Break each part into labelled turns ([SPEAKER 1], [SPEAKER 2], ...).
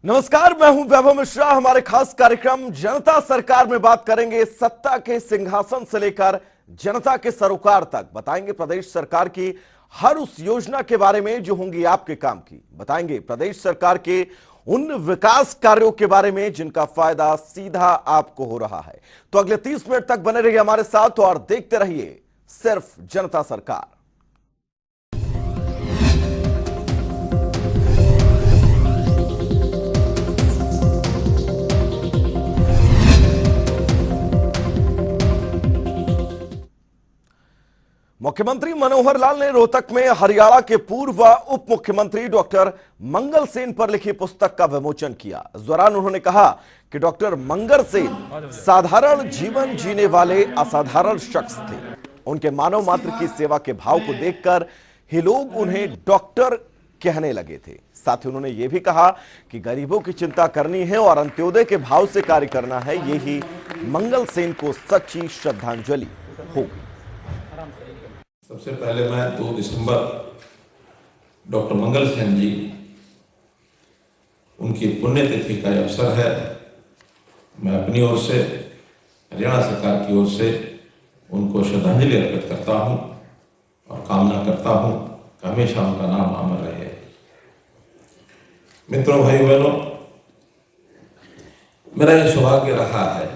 [SPEAKER 1] नमस्कार, मैं हूं वैभव मिश्रा। हमारे खास कार्यक्रम जनता सरकार में बात करेंगे सत्ता के सिंहासन से लेकर जनता के सरोकार तक। बताएंगे प्रदेश सरकार की हर उस योजना के बारे में जो होंगी आपके काम की। बताएंगे प्रदेश सरकार के उन विकास कार्यों के बारे में जिनका फायदा सीधा आपको हो रहा है। तो अगले 30 मिनट तक बने रहिए हमारे साथ और देखते रहिए सिर्फ जनता सरकार। मुख्यमंत्री मनोहर लाल ने रोहतक में हरियाणा के पूर्व उप मुख्यमंत्री डॉक्टर मंगल सेन पर लिखी पुस्तक का विमोचन किया। इस दौरान उन्होंने कहा कि डॉक्टर मंगल सेन साधारण जीवन जीने वाले असाधारण शख्स थे। उनके मानव मात्र की सेवा के भाव को देखकर ही लोग उन्हें डॉक्टर कहने लगे थे। साथ ही उन्होंने यह भी कहा कि गरीबों की चिंता करनी है और अंत्योदय के भाव से कार्य करना है। यही मंगल सेन को सच्ची श्रद्धांजलि होगी।
[SPEAKER 2] सबसे पहले मैं 2 दिसंबर डॉक्टर मंगल सेन जी, उनकी पुण्यतिथि का अवसर है। मैं अपनी ओर से, हरियाणा सरकार की ओर से उनको श्रद्धांजलि अर्पित करता हूं और कामना करता हूं कि हमेशा उनका नाम अमर रहे। मित्रों, भाई बहनों, मेरा यह सौभाग्य रहा है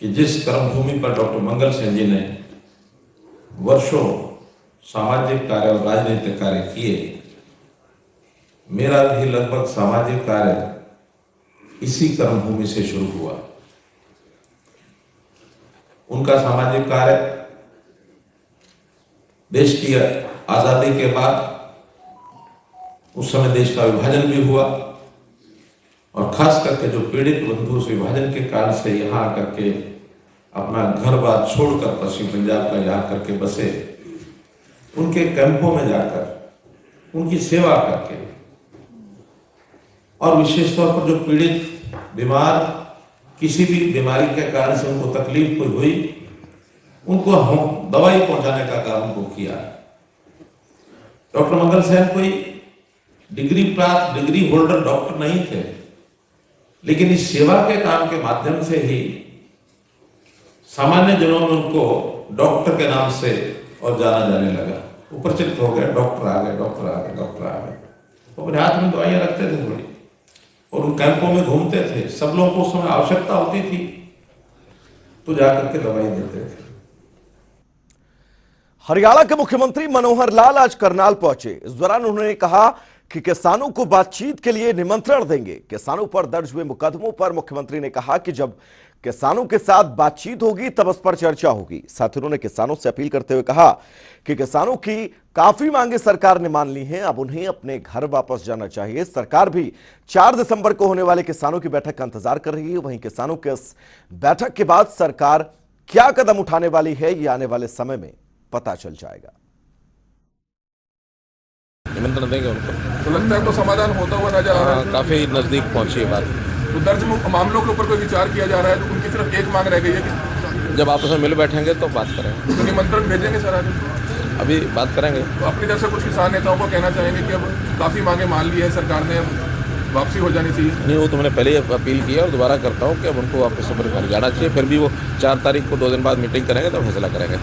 [SPEAKER 2] कि जिस कर्मभूमि पर डॉक्टर मंगल सेन जी ने वर्षों सामाजिक कार्य और राजनीतिक कार्य किए, मेरा भी लगभग सामाजिक कार्य इसी कर्मभूमि से शुरू हुआ। उनका सामाजिक कार्य देश की आजादी के बाद, उस समय देश का विभाजन भी हुआ और खास करके जो पीड़ित बंधु उस विभाजन के काल से यहाँ आकर के अपना घर बार छोड़कर पश्चिम पंजाब का यहाँ करके बसे, उनके कैंपों में जाकर उनकी सेवा करके, और विशेष तौर पर जो पीड़ित बीमार, किसी भी बीमारी के कारण से उनको तकलीफ कोई हुई, उनको हम दवाई पहुंचाने का काम उनको किया। डॉक्टर मंगल सेन कोई डिग्री प्राप्त, डिग्री होल्डर डॉक्टर नहीं थे, लेकिन इस सेवा के काम के माध्यम से ही सामान्य जनों में उनको डॉक्टर के नाम से और जाना जाने लगा। वो प्रचलित हो गया, डॉक्टर आ गए, डॉक्टर आ गए, डॉक्टर आ गए। वो अपने हाथ में दवाइयां रखते थे थोड़ी, और उन कैंपों में घूमते थे। सब लोगों को उस समय आवश्यकता होती थी तो जाकर के दवाई देते थे।
[SPEAKER 1] हरियाणा के मुख्यमंत्री मनोहर लाल आज करनाल पहुंचे। इस दौरान उन्होंने कहा कि किसानों को बातचीत के लिए निमंत्रण देंगे। किसानों पर दर्ज हुए मुकदमों पर मुख्यमंत्री ने कहा कि जब किसानों के साथ बातचीत होगी तब उस पर चर्चा होगी। साथ ही उन्होंने किसानों से अपील करते हुए कहा कि किसानों की काफी मांगे सरकार ने मान ली हैं, अब उन्हें अपने घर वापस जाना चाहिए। सरकार भी 4 दिसंबर को होने वाले किसानों की बैठक का इंतजार कर रही है। वहीं किसानों के इस बैठक के बाद सरकार क्या कदम उठाने वाली है, ये आने वाले समय में पता चल जाएगा।
[SPEAKER 3] निमंत्रण देंगे उनको।
[SPEAKER 4] तो लगता है तो समाधान होता हुआ नजर आ रहा है।
[SPEAKER 3] काफी नजदीक पहुंची है बात।
[SPEAKER 4] तो दर्ज मामलों के ऊपर कोई विचार किया जा रहा है, तो उनकी सिर्फ एक मांग रह गई है कि
[SPEAKER 3] जब आपस में मिल बैठेंगे तो बात करेंगे।
[SPEAKER 4] तो निमंत्रण भेजेंगे सर आज?
[SPEAKER 3] अभी बात करेंगे।
[SPEAKER 4] तो अपनी तरफ से कुछ किसान नेताओं को कहना चाहेंगे कि अब काफी मांगे मान ली है सरकार ने, अब वापसी हो जानी चाहिए?
[SPEAKER 3] नहीं, वो तो मैंने पहले ही अपील किया और दोबारा करता हूँ कि अब उनको वापस से घर जाना चाहिए। फिर भी वो 4 तारीख को 2 दिन बाद मीटिंग करेंगे तो फैसला करेंगे।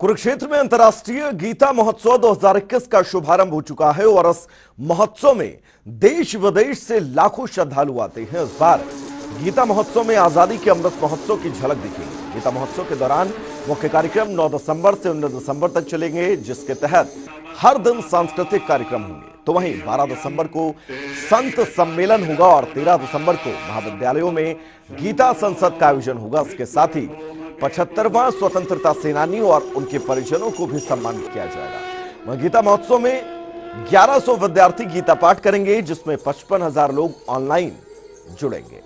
[SPEAKER 1] कुरुक्षेत्र में अंतर्राष्ट्रीय गीता महोत्सव 2021 का शुभारंभ हो चुका है और इस महोत्सव में देश विदेश से लाखों श्रद्धालु आते हैं। इस बार गीता महोत्सव में आजादी के अमृत महोत्सव की झलक दिखेगी। गीता महोत्सव के दौरान मुख्य कार्यक्रम 9 दिसंबर से 19 दिसंबर तक चलेंगे, जिसके तहत हर दिन सांस्कृतिक कार्यक्रम होंगे। तो वहीं 12 दिसंबर को संत सम्मेलन होगा और 13 दिसंबर को महाविद्यालयों में गीता संसद का आयोजन होगा। इसके साथ ही 75वां स्वतंत्रता सेनानी और उनके परिजनों को भी सम्मानित किया जाएगा। वहीं गीता महोत्सव में 1100 विद्यार्थी गीता पाठ करेंगे, जिसमें 55,000 लोग ऑनलाइन जुड़ेंगे।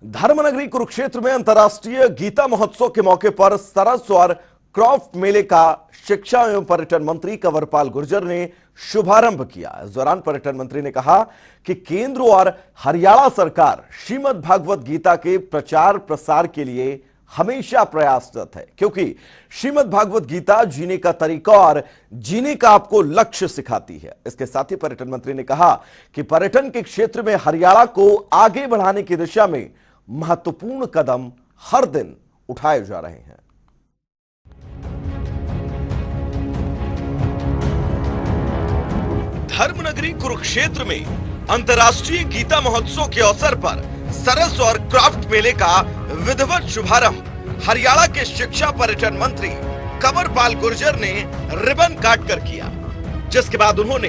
[SPEAKER 1] धर्मनगरी कुरुक्षेत्र में अंतर्राष्ट्रीय गीता महोत्सव के मौके पर सरस और क्रॉफ्ट मेले का शिक्षा एवं पर्यटन मंत्री कंवरपाल गुर्जर ने शुभारंभ किया। इस दौरान पर्यटन मंत्री ने कहा कि केंद्र और हरियाणा सरकार श्रीमद् भागवत गीता के प्रचार प्रसार के लिए हमेशा प्रयासरत है, क्योंकि श्रीमद् भागवत गीता जीने का तरीका और जीने का आपको लक्ष्य सिखाती है। इसके साथ ही पर्यटन मंत्री ने कहा कि पर्यटन के क्षेत्र में हरियाणा को आगे बढ़ाने की दिशा में महत्वपूर्ण कदम हर दिन उठाए जा रहे हैं। धर्मनगरी कुरुक्षेत्र में अंतर्राष्ट्रीय गीता महोत्सव के अवसर पर सरस और क्राफ्ट मेले का विधिवत शुभारंभ हरियाणा के शिक्षा पर्यटन मंत्री कंवरपाल गुर्जर ने रिबन काटकर किया, जिसके बाद उन्होंने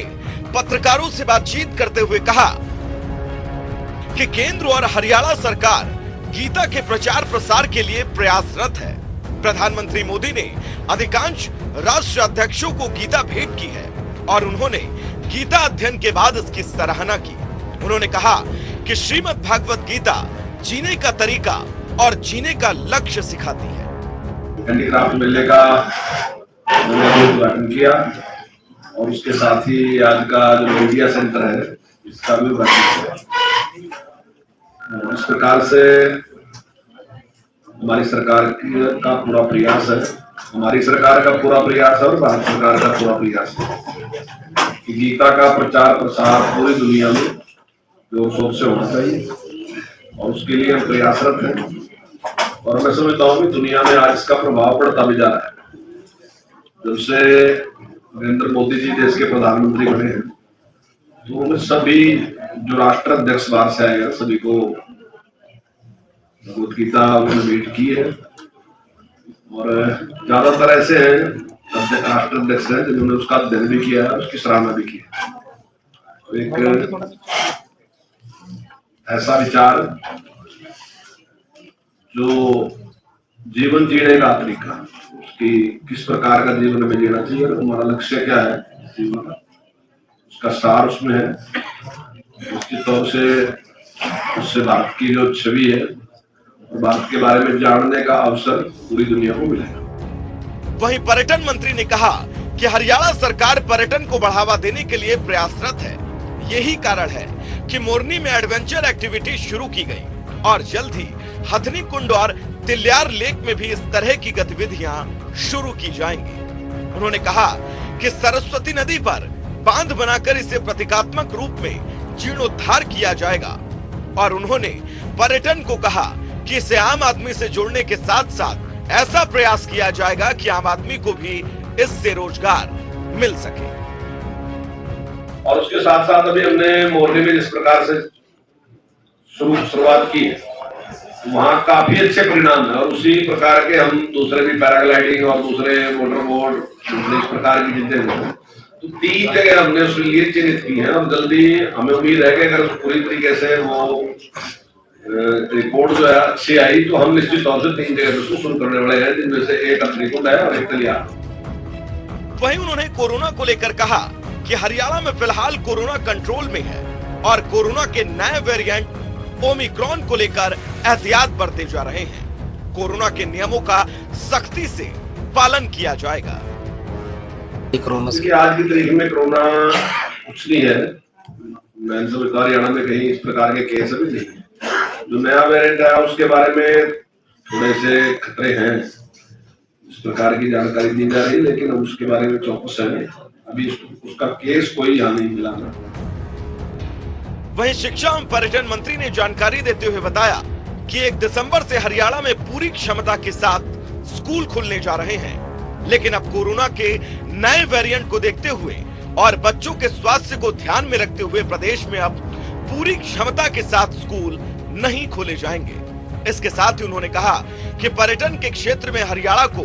[SPEAKER 1] पत्रकारों से बातचीत करते हुए कहा कि केंद्र और हरियाणा सरकार गीता के प्रचार प्रसार के लिए प्रयासरत है। प्रधानमंत्री मोदी ने अधिकांश राष्ट्राध्यक्षों को गीता भेंट की है और उन्होंने गीता अध्ययन के बाद इसकी सराहना की। उन्होंने कहा कि श्रीमद् भागवत गीता जीने का तरीका और जीने का लक्ष्य सिखाती है।
[SPEAKER 5] हैंडीक्राफ्ट मेले का मैंने उद्घाटन किया और उसके साथ ही आज का जो मीडिया सेंटर है इसका भी उद्घाटन किया। इस प्रकार से हमारी सरकार का पूरा प्रयास है, हमारी सरकार का पूरा प्रयास है और भारत सरकार का पूरा प्रयास है कि गीता का प्रचार प्रसार पूरी दुनिया में जोर शोर से होना चाहिए और उसके लिए हम प्रयासरत हैं। और मैं समझता हूँ कि दुनिया में आज इसका प्रभाव पड़ता भी जा रहा है। जब से नरेंद्र मोदी जी देश के प्रधानमंत्री बने हैं तो उन्हें सभी जो राष्ट्र अध्यक्ष बाहर से आए हैं सभी को भगवत गीता उन्होंने भेंट की है और ज्यादातर ऐसे हैं राष्ट्र अध्यक्ष हैं जिन्होंने उसका अध्ययन भी किया है, उसकी सराहना भी की है। एक ऐसा विचार जो जीवन जीने का तरीका, उसकी किस प्रकार का जीवन में जीना चाहिए, हमारा लक्ष्य क्या है जीवन का, उसका सार उसमें है। निश्चित तौर से उससे भारत की जो छवि है और भारत के बारे में जानने का अवसर पूरी दुनिया को मिलेगा।
[SPEAKER 1] वहीं पर्यटन मंत्री ने कहा कि हरियाणा सरकार पर्यटन को बढ़ावा देने के लिए प्रयासरत है। यही कारण है कि मोरनी में एडवेंचर एक्टिविटी शुरू की गई और जल्द ही हथनी कुंड और तिल्यार लेक में भी इस तरह की गतिविधियां शुरू की जाएंगी। उन्होंने कहा कि सरस्वती नदी पर बांध बनाकर इसे प्रतीकात्मक रूप में जीर्णोद्धार किया जाएगा और उन्होंने पर्यटन को कहा कि इसे आम आदमी से जोड़ने के साथ साथ ऐसा प्रयास किया जाएगा कि आम आदमी को भी इससे रोजगार मिल सके।
[SPEAKER 5] और उसके साथ साथ अभी हमने मोरनी में जिस प्रकार से शुरुआत की है वहाँ काफी अच्छे परिणाम है और उसी प्रकार के हम दूसरे भी पैराग्लाइडिंग और दूसरे मोटर बोट दूसरे इस प्रकार की चीजें हैं तो 3 जगह हमने उसके लिए चिन्हित की है और जल्दी हमें उम्मीद है कि अगर पूरी तरीके से वो रिपोर्ट जो है अच्छी आई तो हम निश्चित तौर से 3 जगह उसको शुरू करने वाले हैं, जिनमें से एक हथनी कुंड है और एक तिल्यार।
[SPEAKER 1] वहीं उन्होंने कोरोना को लेकर कहा कि हरियाणा में फिलहाल कोरोना कंट्रोल में है और कोरोना के नए वेरिएंट ओमिक्रॉन को लेकर एहतियात बरते जा रहे हैं। कोरोना के नियमों का सख्ती से पालन किया जाएगा।
[SPEAKER 5] आज की तारीख में कोरोना कुछ नहीं है, मैं समझता हूं हरियाणा में कहीं इस प्रकार के केस अभी नहीं है। जो नया वेरिएंट है उसके बारे में थोड़े से खतरे हैं, इस प्रकार की जानकारी दी जा रही है, लेकिन हम उसके बारे में चौकस है, अभी उसका केस कोई यहाँ नहीं मिला।
[SPEAKER 1] वहीं शिक्षा एवं पर्यटन मंत्री ने जानकारी देते हुए बताया कि 1 दिसंबर से हरियाणा में पूरी क्षमता के साथ स्कूल खुलने जा रहे हैं, लेकिन अब कोरोना के नए वेरिएंट को देखते हुए और बच्चों के स्वास्थ्य को ध्यान में रखते हुए प्रदेश में अब पूरी क्षमता के साथ स्कूल नहीं खोले जाएंगे। इसके साथ ही उन्होंने कहा कि पर्यटन के क्षेत्र में हरियाणा को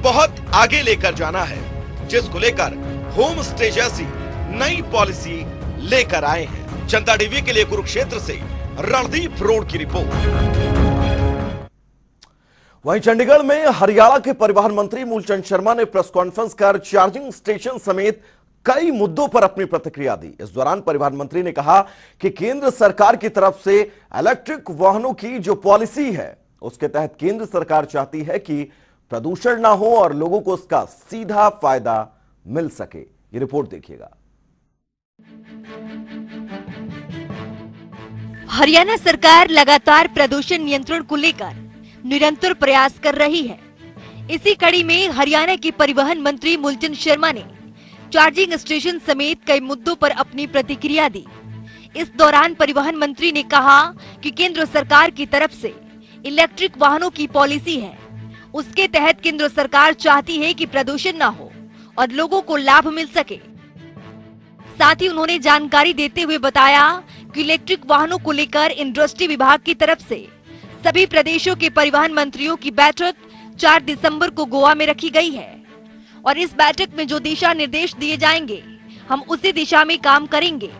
[SPEAKER 1] बहुत आगे लेकर जाना है, जिसको लेकर होम स्टे जैसी नई पॉलिसी लेकर आए हैं। जनता टीवी के लिए कुरुक्षेत्र से रणदीप रोड की रिपोर्ट। वहीं चंडीगढ़ में हरियाणा के परिवहन मंत्री मूलचंद शर्मा ने प्रेस कॉन्फ्रेंस कर चार्जिंग स्टेशन समेत कई मुद्दों पर अपनी प्रतिक्रिया दी। इस दौरान परिवहन मंत्री ने कहा कि केंद्र सरकार की तरफ से इलेक्ट्रिक वाहनों की जो पॉलिसी है उसके तहत केंद्र सरकार चाहती है कि प्रदूषण ना हो और लोगों को उसका सीधा फायदा मिल सके। ये रिपोर्ट देखिएगा।
[SPEAKER 6] हरियाणा सरकार लगातार प्रदूषण नियंत्रण को लेकर निरंतर प्रयास कर रही है। इसी कड़ी में हरियाणा के परिवहन मंत्री मूलचंद शर्मा ने चार्जिंग स्टेशन समेत कई मुद्दों पर अपनी प्रतिक्रिया दी। इस दौरान परिवहन मंत्री ने कहा कि केंद्र सरकार की तरफ से इलेक्ट्रिक वाहनों की पॉलिसी है, उसके तहत केंद्र सरकार चाहती है कि प्रदूषण न हो और लोगों को लाभ मिल सके। साथ ही उन्होंने जानकारी देते हुए बताया कि इलेक्ट्रिक वाहनों को लेकर इंडस्ट्री विभाग की तरफ से सभी प्रदेशों के परिवहन मंत्रियों की बैठक 4 दिसंबर को गोवा में रखी गई है और इस बैठक में जो दिशा निर्देश दिए जाएंगे हम उसी दिशा में काम करेंगे।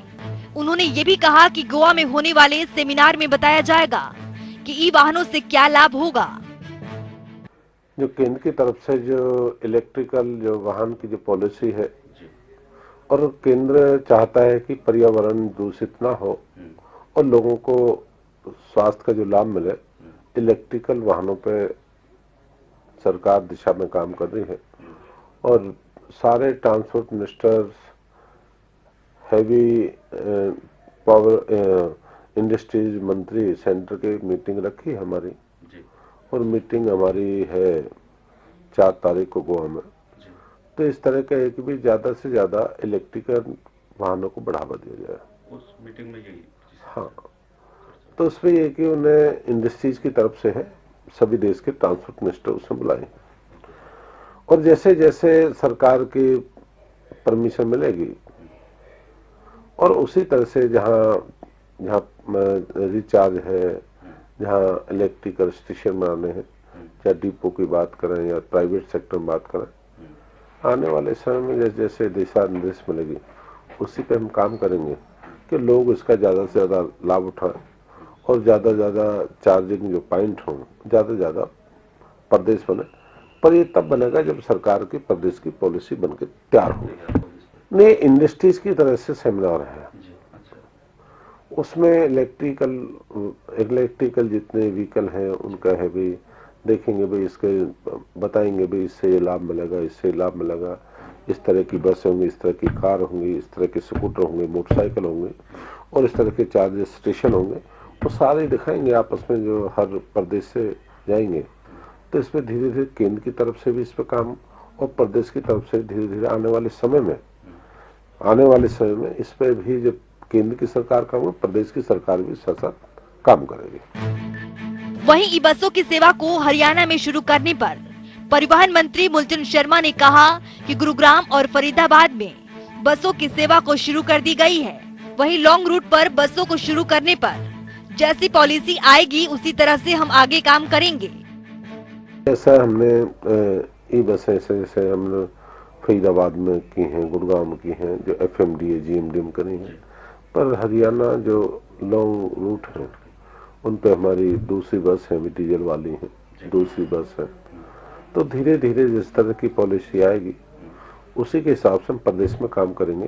[SPEAKER 6] उन्होंने ये भी कहा कि गोवा में होने वाले सेमिनार में बताया जाएगा कि ई वाहनों से क्या लाभ होगा।
[SPEAKER 7] जो केंद्र की तरफ से जो इलेक्ट्रिकल जो वाहन की जो पॉलिसी है और केंद्र चाहता है कि पर्यावरण दूषित ना हो और लोगों को स्वास्थ्य का जो लाभ मिले, इलेक्ट्रिकल वाहनों पे सरकार दिशा में काम कर रही है और सारे transport ministers, heavy power industries मंत्री सेंटर की मीटिंग रखी है हमारी और मीटिंग हमारी है 4 तारीख को गोवा में। तो इस तरह का है कि भी ज्यादा से ज्यादा इलेक्ट्रिकल वाहनों को बढ़ावा दिया जाए।
[SPEAKER 8] उस मीटिंग में यही
[SPEAKER 7] हाँ, तो उसमें ये कि उन्हें इंडस्ट्रीज की तरफ से है, सभी देश के ट्रांसपोर्ट मिनिस्टर उसमें बुलाए और जैसे जैसे सरकार की परमिशन मिलेगी और उसी तरह से जहाँ रिचार्ज है, जहाँ इलेक्ट्रिकल स्टेशन बनाने हैं, चाहे डिपो की बात करें या प्राइवेट सेक्टर में बात करें, आने वाले समय में जैसे जैसे दिशा निर्देश मिलेगी उसी पे हम काम करेंगे कि लोग इसका ज़्यादा से ज़्यादा लाभ उठाएं और ज़्यादा से ज़्यादा चार्जिंग जो पॉइंट हों ज़्यादा से ज़्यादा प्रदेश बने। पर ये तब बनेगा जब सरकार की प्रदेश की पॉलिसी बनकर तैयार होगी। नहीं, इंडस्ट्रीज की तरह से सेमिनार है, उसमें इलेक्ट्रिकल जितने व्हीकल हैं उनका है भी देखेंगे भाई, इसके बताएंगे भाई इससे ये लाभ मिलेगा, इससे लाभ मिलेगा, इस तरह की बस होंगी, इस तरह की कार होंगी, इस तरह के स्कूटर होंगे, मोटरसाइकिल होंगे और इस तरह के चार्जिंग स्टेशन होंगे, वो सारे दिखाएंगे आपस में जो हर प्रदेश से जाएंगे। तो इसमें धीरे धीरे केंद्र की तरफ से भी इस पर काम और प्रदेश की तरफ से धीरे धीरे आने वाले समय में इस पर भी जब केंद्र की सरकार काम हो, प्रदेश की सरकार भी साथ साथ काम करेगी।
[SPEAKER 6] वहीं ई बसों की सेवा को हरियाणा में शुरू करने पर परिवहन मंत्री मूलचंद शर्मा ने कहा कि गुरुग्राम और फरीदाबाद में बसों की सेवा को शुरू कर दी गई है। वहीं लॉन्ग रूट पर बसों को शुरू करने पर जैसी पॉलिसी आएगी उसी तरह से हम आगे काम करेंगे।
[SPEAKER 7] ऐसा हमने ई बसें जैसे हमने फरीदाबाद में की हैं, गुरुग्राम की हैं, जो FMDA GMDM करी हैं, पर हरियाणा जो लॉन्ग रूट है उन पे हमारी दूसरी बस है, डीजल वाली है, दूसरी बस है। तो धीरे धीरे जिस तरह की पॉलिसी आएगी उसी के हिसाब से हम प्रदेश में काम करेंगे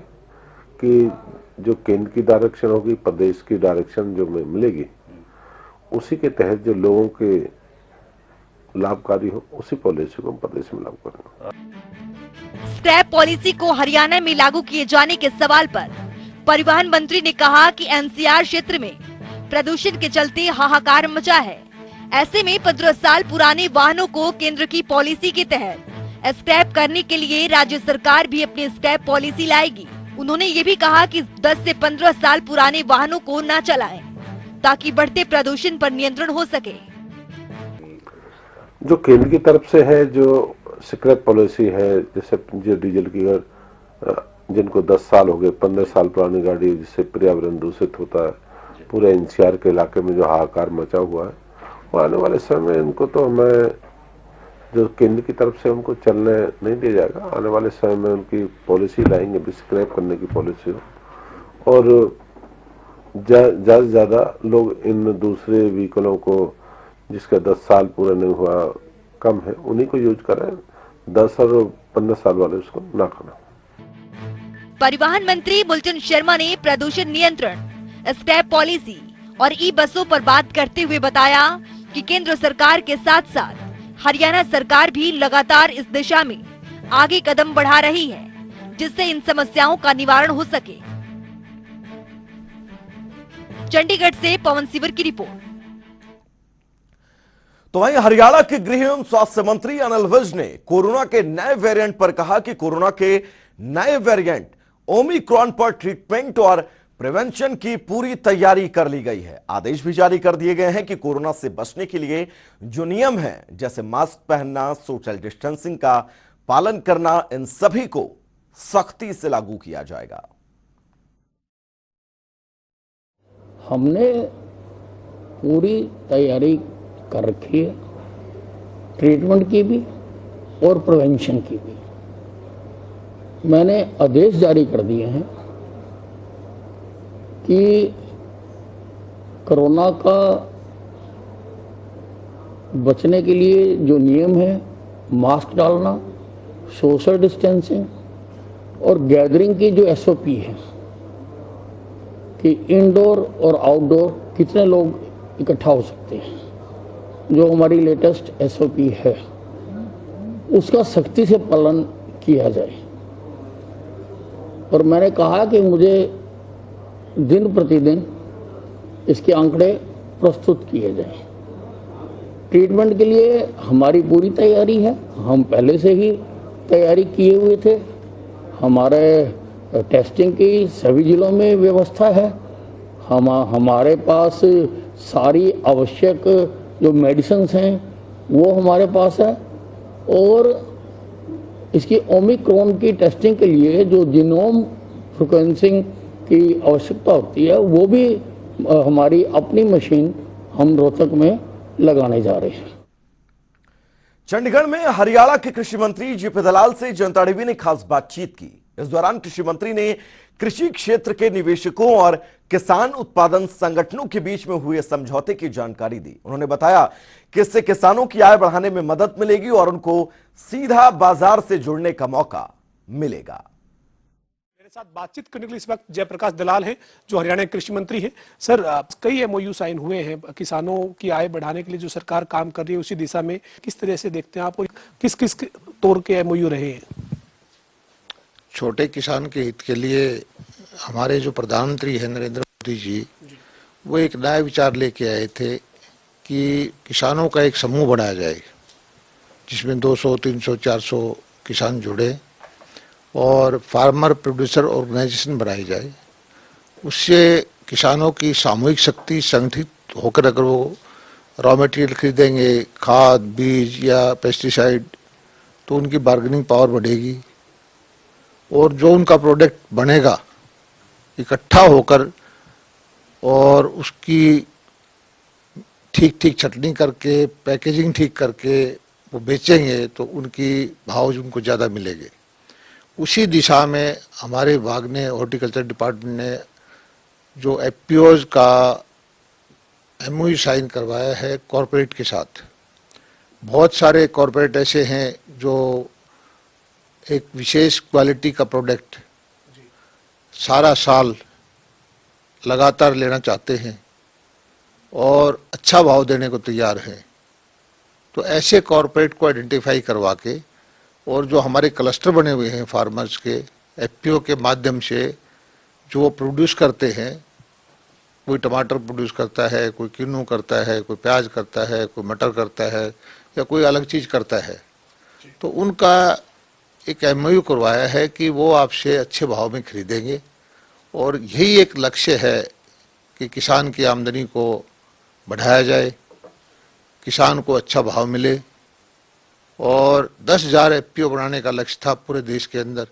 [SPEAKER 7] कि जो केंद्र की डायरेक्शन होगी, प्रदेश की डायरेक्शन जो मिलेगी उसी के तहत जो लोगों के लाभकारी हो उसी पॉलिसी को हम प्रदेश में लागू करेंगे।
[SPEAKER 6] स्क्रैप पॉलिसी को हरियाणा में लागू किए जाने के सवाल पर परिवहन मंत्री ने कहा कि NCR क्षेत्र में प्रदूषण के चलते हाहाकार मचा है। ऐसे में 15 साल पुराने वाहनों को केंद्र की पॉलिसी के तहत स्क्रैप करने के लिए राज्य सरकार भी अपनी स्क्रैप पॉलिसी लाएगी। उन्होंने ये भी कहा कि 10 से 15 साल पुराने वाहनों को न चलाएं, ताकि बढ़ते प्रदूषण पर नियंत्रण हो सके।
[SPEAKER 7] जो केंद्र की तरफ से है, जो स्क्रैप पॉलिसी है, जैसे जो डीजल की जिनको 10 साल हो गए, 15 साल पुरानी गाड़ी जिससे पर्यावरण दूषित होता है, पूरे NCR के इलाके में जो हाहाकार मचा हुआ है, वो आने वाले समय में इनको तो हमें जो केंद्र की तरफ से उनको चलने नहीं दिया जाएगा। आने वाले समय में उनकी पॉलिसी लाएंगे भी, स्क्रैप करने की पॉलिसी हो और ज्यादा से ज्यादा लोग इन दूसरे व्हीकलों को जिसका 10 साल पूरा नहीं हुआ, कम है, उन्हीं को यूज करें, 10 और 15 साल वाले उसको ना करें।
[SPEAKER 6] परिवहन मंत्री मूलचंद शर्मा ने प्रदूषण नियंत्रण, स्क्रैप पॉलिसी और ई बसों पर बात करते हुए बताया कि केंद्र सरकार के साथ साथ हरियाणा सरकार भी लगातार इस दिशा में आगे कदम बढ़ा रही है, जिससे इन समस्याओं का निवारण हो सके। चंडीगढ़ से पवन सिवर की रिपोर्ट।
[SPEAKER 1] तो वहीं हरियाणा के गृह एवं स्वास्थ्य मंत्री अनिल विज ने कोरोना के नए वेरिएंट पर कहा कि कोरोना के नए वेरिएंट ओमिक्रॉन पर ट्रीटमेंट और प्रिवेंशन की पूरी तैयारी कर ली गई है। आदेश भी जारी कर दिए गए हैं कि कोरोना से बचने के लिए जो नियम हैं, जैसे मास्क पहनना, सोशल डिस्टेंसिंग का पालन करना, इन सभी को सख्ती से लागू किया जाएगा।
[SPEAKER 8] हमने पूरी तैयारी कर रखी है, ट्रीटमेंट की भी और प्रिवेंशन की भी। मैंने आदेश जारी कर दिए हैं कि कोरोना का बचने के लिए जो नियम है, मास्क डालना, सोशल डिस्टेंसिंग और गैदरिंग की जो एसओपी है कि इंडोर और आउटडोर कितने लोग इकट्ठा हो सकते हैं, जो हमारी लेटेस्ट एसओपी है, उसका सख्ती से पालन किया जाए। और मैंने कहा कि मुझे दिन प्रतिदिन इसके आंकड़े प्रस्तुत किए जाएं। ट्रीटमेंट के लिए हमारी पूरी तैयारी है, हम पहले से ही तैयारी किए हुए थे। हमारे टेस्टिंग की सभी जिलों में व्यवस्था है। हमारे पास सारी आवश्यक जो मेडिसिन्स हैं वो हमारे पास है। और इसकी ओमिक्रॉन की टेस्टिंग के लिए जो जीनोम सीक्वेंसिंग की आवश्यकता होती है, वो भी हमारी अपनी मशीन हम रोहतक में लगाने जा रहे हैं।
[SPEAKER 1] चंडीगढ़ में हरियाणा के कृषि मंत्री जेपी दलाल से जनता टीवी ने खास बातचीत की। इस दौरान कृषि मंत्री ने कृषि क्षेत्र के निवेशकों और किसान उत्पादन संगठनों के बीच में हुए समझौते की जानकारी दी। उन्होंने बताया कि इससे किसानों की आय बढ़ाने में मदद मिलेगी और उनको सीधा बाजार से जुड़ने का मौका मिलेगा।
[SPEAKER 9] मेरे साथ बातचीत करने के लिए इस वक्त जयप्रकाश दलाल हैं, जो हरियाणा के कृषि मंत्री हैं। सर, कई एमओयू साइन हुए हैं किसानों की आय बढ़ाने के लिए, जो सरकार काम कर रही है उसी दिशा में। किस तरह से देखते हैं आप और किस किस तौर के एमओयू रहे हैं?
[SPEAKER 10] छोटे किसान के हित के लिए हमारे जो प्रधानमंत्री हैं नरेंद्र मोदी जी, वो एक नया विचार लेके आए थे कि किसानों का एक समूह बनाया जाए जिसमें 200, 300, 400 किसान जुड़े और फार्मर प्रोड्यूसर ऑर्गेनाइजेशन बनाई जाए। उससे किसानों की सामूहिक शक्ति संगठित होकर अगर वो रॉ मटेरियल खरीदेंगे, खाद, बीज या पेस्टिसाइड, तो उनकी बार्गेनिंग पावर बढ़ेगी और जो उनका प्रोडक्ट बनेगा इकट्ठा होकर और उसकी ठीक ठीक छटनी करके, पैकेजिंग ठीक करके वो बेचेंगे तो उनकी भाव उनको ज़्यादा मिलेंगे। उसी दिशा में हमारे विभाग ने, हॉर्टिकल्चर डिपार्टमेंट ने जो एफपीओज का एमओयू साइन करवाया है कॉरपोरेट के साथ। बहुत सारे कॉरपोरेट ऐसे हैं जो एक विशेष क्वालिटी का प्रोडक्ट सारा साल लगातार लेना चाहते हैं और अच्छा भाव देने को तैयार हैं। तो ऐसे कॉरपोरेट को आइडेंटिफाई करवा के और जो हमारे क्लस्टर बने हुए हैं फार्मर्स के, एफपीओ के माध्यम से जो प्रोड्यूस करते हैं, कोई टमाटर प्रोड्यूस करता है, कोई किन्नू करता है, कोई प्याज करता है, कोई मटर करता है या कोई अलग चीज़ करता है, तो उनका एक एमओयू करवाया है कि वो आपसे अच्छे भाव में खरीदेंगे। और यही एक लक्ष्य है कि किसान की आमदनी को बढ़ाया जाए, किसान को अच्छा भाव मिले। और 10,000 एफपीओ बनाने का लक्ष्य था पूरे देश के अंदर।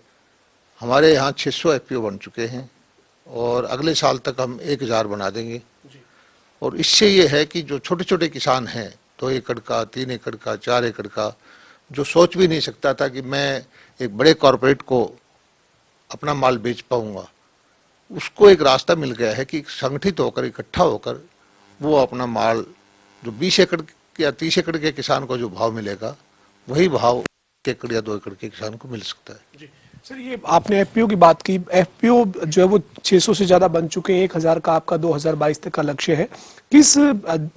[SPEAKER 10] हमारे यहाँ 600 एफपीओ बन चुके हैं और अगले साल तक हम 1,000 बना देंगे। और इससे ये है कि जो छोटे छोटे किसान हैं, 2 एकड़ का, 3 एकड़ का, 4 एकड़ का, जो सोच भी नहीं सकता था कि मैं एक बड़े कॉरपोरेट को अपना माल बेच पाऊंगा, उसको एक रास्ता मिल गया है कि संगठित होकर, इकट्ठा होकर वो अपना माल जो 20 एकड़ या 30 एकड़ के किसान को जो भाव मिलेगा, वही भाव 1 एकड़ या 2 एकड़ के किसान को मिल सकता है।
[SPEAKER 9] जी। सर ये आपने एफपीओ की बात की, एफपीओ जो है वो 600 से ज्यादा बन चुके हैं, 1000 का आपका 2022 तक का लक्ष्य है। किस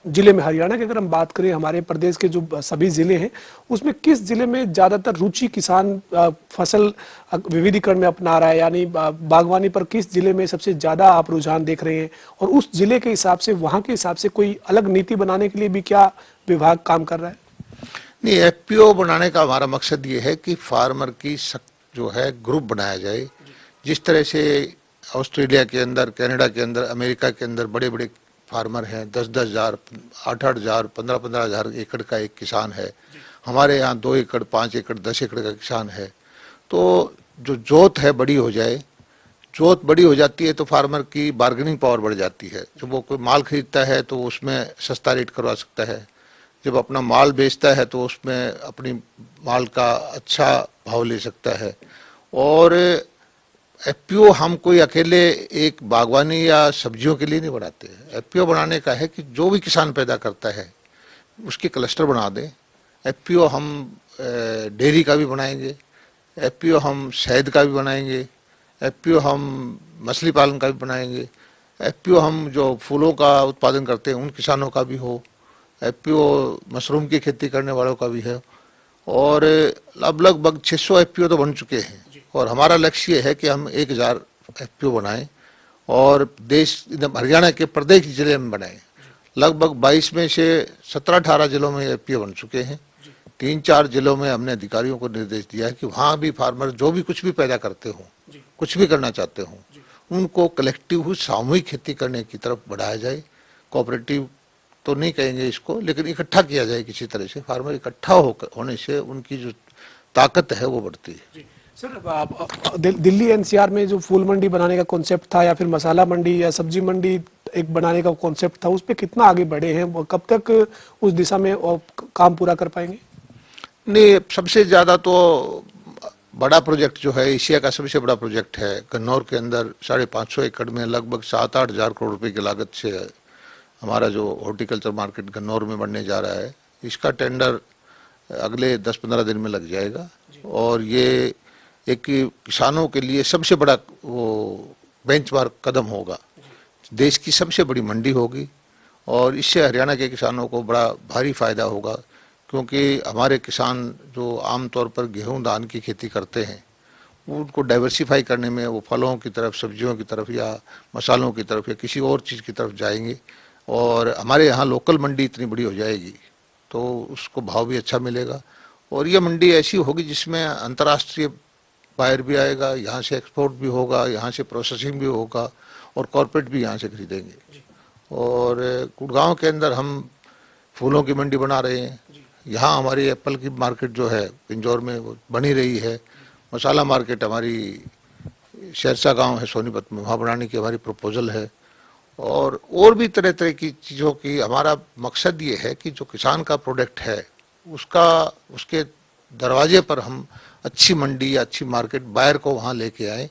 [SPEAKER 9] जिले में, हरियाणा की अगर हम बात करें, हमारे प्रदेश के जो सभी जिले हैं उसमें किस जिले में ज्यादातर रुचि किसान फसल विविधीकरण में अपना रहा है, यानी बागवानी पर किस जिले में सबसे ज्यादा आप रुझान देख रहे हैं, और उस जिले के हिसाब से, वहां के हिसाब से कोई अलग नीति बनाने के लिए भी क्या विभाग काम कर रहा है?
[SPEAKER 10] नहीं, एफपीओ बनाने का हमारा मकसद ये है कि फार्मर की जो है ग्रुप बनाया जाए। जिस तरह से ऑस्ट्रेलिया के अंदर, कनाडा के अंदर, अमेरिका के अंदर बड़े बड़े फार्मर हैं, 10-10 हजार, 8-8 हजार, 15-15 हजार एकड़ का एक किसान है। हमारे यहाँ 2 एकड़, 5 एकड़, 10 एकड़ का किसान है। तो जो जोत है बड़ी हो जाए, जोत बड़ी हो जाती है तो फार्मर की बार्गेनिंग पावर बढ़ जाती है। जब वो कोई माल खरीदता है तो उसमें सस्ता रेट करवा सकता है, जब अपना माल बेचता है तो उसमें अपनी माल का अच्छा भाव ले सकता है। और एफपीओ हम कोई अकेले एक बागवानी या सब्जियों के लिए नहीं बनाते हैं। एफपीओ बनाने का है कि जो भी किसान पैदा करता है उसके क्लस्टर बना दें। एफपीओ हम डेयरी का भी बनाएंगे, एफपीओ हम शहद का भी बनाएंगे, एफपीओ हम मछली पालन का भी बनाएंगे, एफपीओ हम जो फूलों का उत्पादन करते हैं उन किसानों का भी हो, एफपीओ मशरूम की खेती करने वालों का भी है। और अब लगभग 600 एफपीओ तो बन चुके हैं और हमारा लक्ष्य है कि हम 1000 एफपीओ बनाएं और देश हरियाणा के प्रत्येक जिले में बनाएं। लगभग 22 में से 17-18 जिलों में एफपीओ बन चुके हैं। 3-4 जिलों में हमने अधिकारियों को निर्देश दिया है कि वहाँ भी फार्मर जो भी कुछ भी पैदा करते हों, कुछ भी करना चाहते हों, उनको कलेक्टिव सामूहिक खेती करने की तरफ बढ़ाया जाए। कोऑपरेटिव तो नहीं कहेंगे इसको, लेकिन इकट्ठा किया जाए किसी तरह से। फार्मर इकट्ठा होने से उनकी जो ताकत है वो बढ़ती है।
[SPEAKER 9] सर दिल्ली एनसीआर में जो फूल मंडी बनाने का कॉन्सेप्ट था, या फिर मसाला मंडी या सब्जी मंडी एक बनाने का कॉन्सेप्ट था, उस पे कितना आगे बढ़े हैं, कब तक उस दिशा में काम पूरा कर पाएंगे?
[SPEAKER 10] नहीं, सबसे ज्यादा तो बड़ा प्रोजेक्ट जो है, एशिया का सबसे बड़ा प्रोजेक्ट है गन्नौर के अंदर 550 एकड़ में लगभग 7-8 हजार करोड़ रुपए की लागत से हमारा जो हॉर्टिकल्चर मार्केट गन्नौर में बनने जा रहा है। इसका टेंडर अगले 10-15 दिन में लग जाएगा और ये एक किसानों के लिए सबसे बड़ा वो बेंचमार्क कदम होगा। देश की सबसे बड़ी मंडी होगी और इससे हरियाणा के किसानों को बड़ा भारी फायदा होगा, क्योंकि हमारे किसान जो आमतौर पर गेहूं धान की खेती करते हैं उनको डाइवर्सिफाई करने में वो फलों की तरफ, सब्जियों की तरफ या मसालों की तरफ या किसी और चीज़ की तरफ जाएंगे और हमारे यहाँ लोकल मंडी इतनी बड़ी हो जाएगी तो उसको भाव भी अच्छा मिलेगा। और ये मंडी ऐसी होगी जिसमें अंतर्राष्ट्रीय बायर भी आएगा, यहाँ से एक्सपोर्ट भी होगा, यहाँ से प्रोसेसिंग भी होगा और कॉर्पोरेट भी यहाँ से खरीदेंगे। और गुड़गांव के अंदर हम फूलों की मंडी बना रहे हैं। यहाँ हमारी एप्पल की मार्केट जो है पिंजौर में वो बनी रही है। मसाला मार्केट हमारी शेरशाह गांव है सोनीपत में, वहाँ बनाने की हमारी प्रपोजल है। और भी तरह तरह की चीज़ों की हमारा मकसद ये है कि जो किसान का प्रोडक्ट है उसके दरवाजे पर हम अच्छी मंडी या अच्छी मार्केट बायर को वहाँ लेके आए,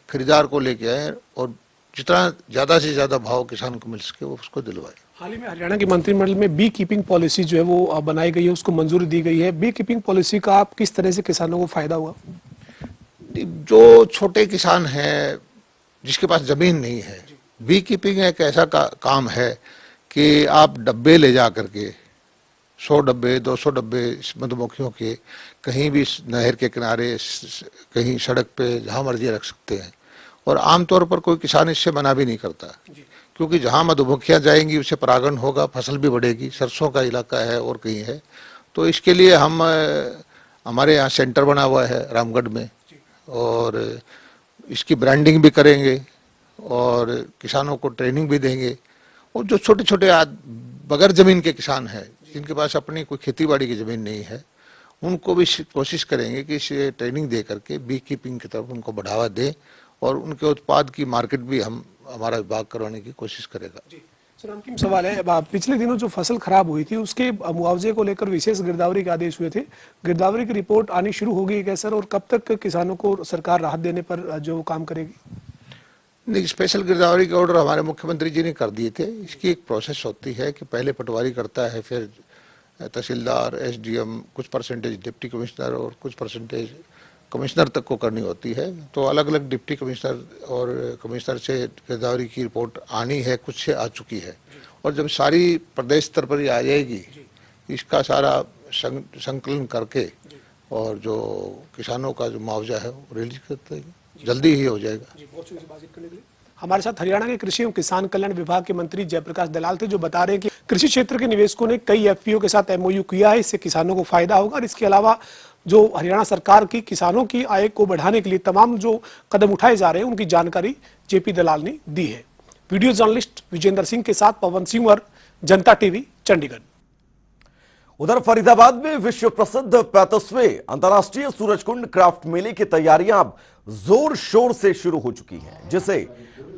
[SPEAKER 10] खरीदार को लेके आए और जितना ज़्यादा से ज़्यादा भाव किसान को मिल सके वो उसको दिलवाए।
[SPEAKER 9] हाल ही में हरियाणा की मंत्रिमंडल में बी कीपिंग पॉलिसी जो है वो बनाई गई है, उसको मंजूरी दी गई है। बी कीपिंग पॉलिसी का आप किस तरह से किसानों को फायदा हुआ?
[SPEAKER 10] जो छोटे किसान हैं जिसके पास जमीन नहीं है, बी कीपिंग एक ऐसा काम है कि आप डब्बे ले जा करके 100 डब्बे 200 डब्बे मधुमक्खियों के कहीं भी नहर के किनारे, कहीं सड़क पे, जहाँ मर्जी रख सकते हैं। और आमतौर पर कोई किसान इससे मना भी नहीं करता, क्योंकि जहाँ मधुमक्खियाँ जाएंगी उससे परागण होगा, फसल भी बढ़ेगी। सरसों का इलाका है और कहीं है, तो इसके लिए हमारे यहाँ सेंटर बना हुआ है रामगढ़ में और इसकी ब्रांडिंग भी करेंगे और किसानों को ट्रेनिंग भी देंगे। और जो छोटे छोटे बगैर ज़मीन के किसान हैं जिनके पास अपनी कोई खेती बाड़ी की ज़मीन नहीं है, उनको भी कोशिश करेंगे कि इसे ट्रेनिंग दे करके बी कीपिंग की तरफ उनको बढ़ावा दें और उनके उत्पाद की मार्केट भी हमारा विभाग करवाने की कोशिश करेगा।
[SPEAKER 9] सर अंतिम सवाल है, पिछले दिनों जो फसल खराब हुई थी उसके मुआवजे को लेकर विशेष गिरदावरी के आदेश हुए थे। गिरदावरी की रिपोर्ट आनी शुरू हो गई है क्या सर, और कब तक किसानों को सरकार राहत देने पर जो काम करेगी?
[SPEAKER 10] नहीं, स्पेशल गिरदावरी के ऑर्डर हमारे मुख्यमंत्री जी ने कर दिए थे। इसकी एक प्रोसेस होती है कि पहले पटवारी करता है, फिर तहसीलदार, एसडीएम, कुछ परसेंटेज डिप्टी कमिश्नर और कुछ परसेंटेज कमिश्नर तक को करनी होती है, तो अलग अलग डिप्टी कमिश्नर और कमिश्नर से गिरदावरी की रिपोर्ट आनी है, कुछ से आ चुकी है, और जब सारी प्रदेश स्तर पर ही आ जाएगी, इसका सारा संकलन करके और जो किसानों का जो मुआवजा है वो रिलीज करते हैं, जल्दी ही हो जाएगा।
[SPEAKER 9] हमारे साथ हरियाणा के कृषि एवं किसान कल्याण विभाग के मंत्री जयप्रकाश दलाल थे, जो बता रहे हैं कि कृषि क्षेत्र के निवेशकों ने कई एफपीओ के साथ एमओयू किया है, इससे किसानों को फायदा होगा। और इसके अलावा जो हरियाणा सरकार की किसानों की आय को बढ़ाने के लिए तमाम जो कदम उठाए जा रहे हैं, उनकी जानकारी जेपी दलाल ने दी है। वीडियो जर्नलिस्ट विजेंद्र सिंह के साथ पवन सिंह, जनता टीवी, चंडीगढ़।
[SPEAKER 1] उधर फरीदाबाद में विश्व प्रसिद्ध 35वें अंतर्राष्ट्रीय सूरजकुंड क्राफ्ट मेले की तैयारियां अब जोर शोर से शुरू हो चुकी हैं, जिसे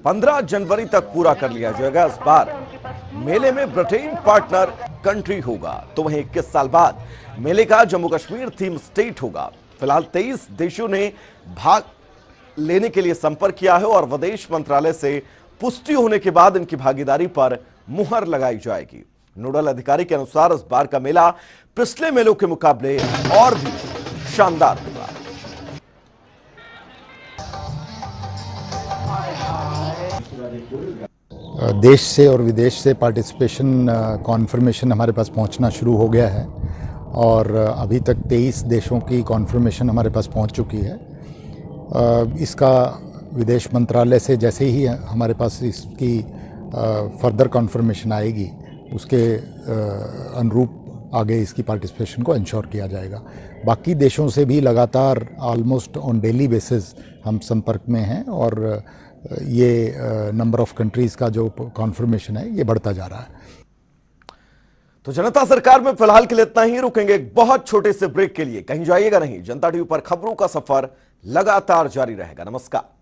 [SPEAKER 1] 15 जनवरी तक पूरा कर लिया जाएगा। इस बार मेले में ब्रिटेन पार्टनर कंट्री होगा, तो वहीं 21 साल बाद मेले का जम्मू कश्मीर थीम स्टेट होगा। फिलहाल 23 देशों ने भाग लेने के लिए संपर्क किया है और विदेश मंत्रालय से पुष्टि होने के बाद इनकी भागीदारी पर मुहर लगाई जाएगी। नोडल अधिकारी के अनुसार इस बार का मेला पिछले मेलों के मुकाबले और भी शानदार होगा।
[SPEAKER 11] देश से और विदेश से पार्टिसिपेशन कॉन्फर्मेशन हमारे पास पहुंचना शुरू हो गया है और अभी तक 23 देशों की कॉन्फर्मेशन हमारे पास पहुंच चुकी है। इसका विदेश मंत्रालय से जैसे ही हमारे पास इसकी फर्दर कॉन्फर्मेशन आएगी, उसके अनुरूप आगे इसकी पार्टिसिपेशन को इंश्योर किया जाएगा। बाकी देशों से भी लगातार ऑलमोस्ट ऑन डेली बेसिस हम संपर्क में हैं और ये नंबर ऑफ कंट्रीज़ का जो कॉन्फर्मेशन है ये बढ़ता जा रहा है।
[SPEAKER 1] तो जनता सरकार में फिलहाल के लिए इतना ही। रुकेंगे एक बहुत छोटे से ब्रेक के लिए, कहीं जाइएगा नहीं। जनता टीवी पर खबरों का सफर लगातार जारी रहेगा। नमस्कार।